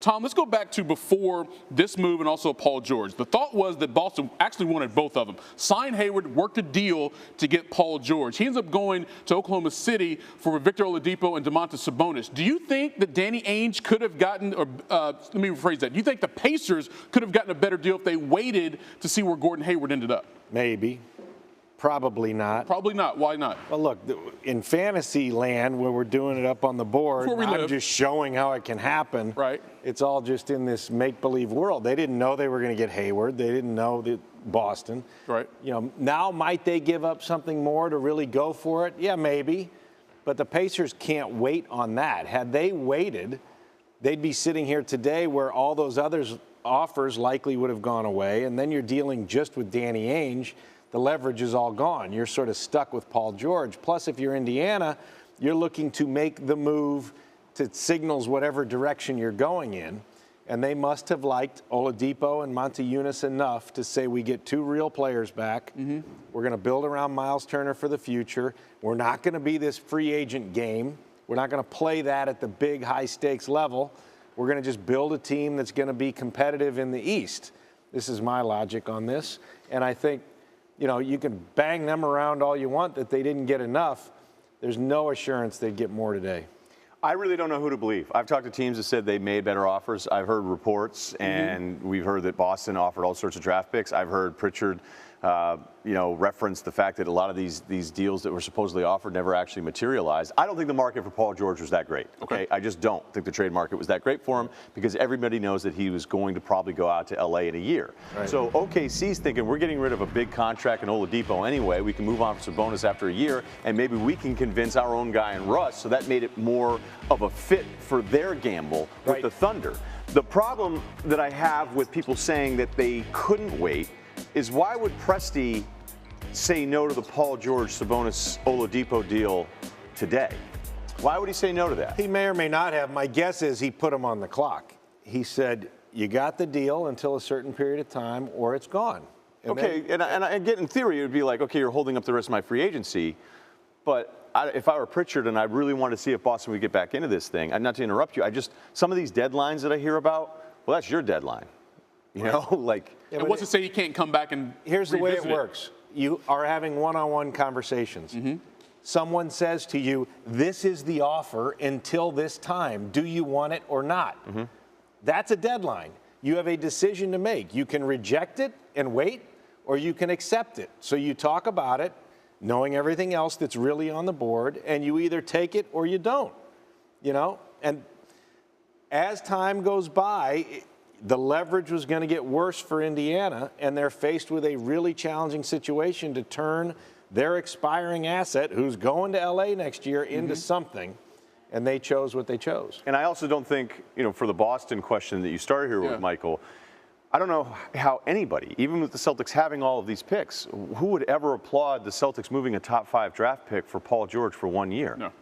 Tom, let's go back to before this move and also Paul George. The thought was that Boston actually wanted both of them. Sign Hayward, worked a deal to get Paul George. He ends up going to Oklahoma City for Victor Oladipo and Domantas Sabonis. Do you think that Danny Ainge could have gotten, or let me rephrase that, do you think the Pacers could have gotten a better deal if they waited to see where Gordon Hayward ended up? Maybe. Probably not. Probably not. Why not? Well, look, in fantasy land where we're doing it up on the board, I'm just showing how it can happen. Right. It's all just in this make-believe world. They didn't know they were going to get Hayward. They didn't know that Boston. Right. You know, now might they give up something more to really go for it? Yeah, maybe. But the Pacers can't wait on that. Had they waited, they'd be sitting here today where all those others offers likely would have gone away, and then you're dealing just with Danny Ainge. The leverage is all gone. You're sort of stuck with Paul George. Plus, if you're Indiana, you're looking to make the move to signals whatever direction you're going in. And they must have liked Oladipo and Montejunas enough to say we get two real players back. Mm-hmm. We're going to build around Miles Turner for the future. We're not going to be this free agent game. We're not going to play that at the big high-stakes level. We're going to just build a team that's going to be competitive in the East. This is my logic on this. And I think, you know, you can bang them around all you want that they didn't get enough. There's no assurance they'd get more today. I really don't know who to believe. I've talked to teams that said they made better offers. I've heard reports, and we've heard that Boston offered all sorts of draft picks. I've heard Pritchard, reference the fact that a lot of these deals that were supposedly offered never actually materialized. I don't think the market for Paul George was that great. Okay, I just don't think the trade market was that great for him because everybody knows that he was going to probably go out to LA in a year. Right. So OKC's thinking we're getting rid of a big contract in Oladipo anyway. We can move on for Sabonis after a year, and maybe we can convince our own guy in Russ. So that made it more of a fit for their gamble with the Thunder. The problem that I have with people saying that they couldn't wait is why would Presti say no to the Paul George, Sabonis, Oladipo deal today? Why would he say no to that? He may or may not have. My guess is he put him on the clock. He said, you got the deal until a certain period of time or it's gone. And okay, and I get in theory it would be like, okay, you're holding up the rest of my free agency, but if I were Pritchard and I really wanted to see if Boston would get back into this thing, not to interrupt you, some of these deadlines that I hear about, well, that's your deadline. You know, like. Yeah, and what's to say he can't come back and here's the way it works. You are having one-on-one conversations. Mm-hmm. Someone says to you, this is the offer until this time. Do you want it or not? Mm-hmm. That's a deadline. You have a decision to make. You can reject it and wait, or you can accept it. So you talk about it, knowing everything else that's really on the board, and you either take it or you don't. You know, and as time goes by, the leverage was going to get worse for Indiana, and they're faced with a really challenging situation to turn their expiring asset, who's going to L.A. next year, into something, and they chose what they chose. And I also don't think, for the Boston question that you started here with, Michael, I don't know how anybody, even with the Celtics having all of these picks, who would ever applaud the Celtics moving a top 5 draft pick for Paul George for 1 year? No.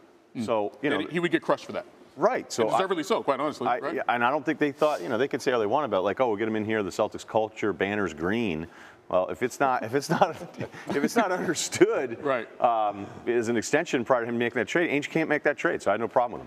So, he would get crushed for that. Right. So deservedly so, quite honestly. Right? Yeah, and I don't think they thought, they could say all they want about, like, oh, we'll get him in here, the Celtics culture, banners green. Well, if it's not understood right. As an extension prior to him making that trade, Ainge can't make that trade. So I had no problem with him.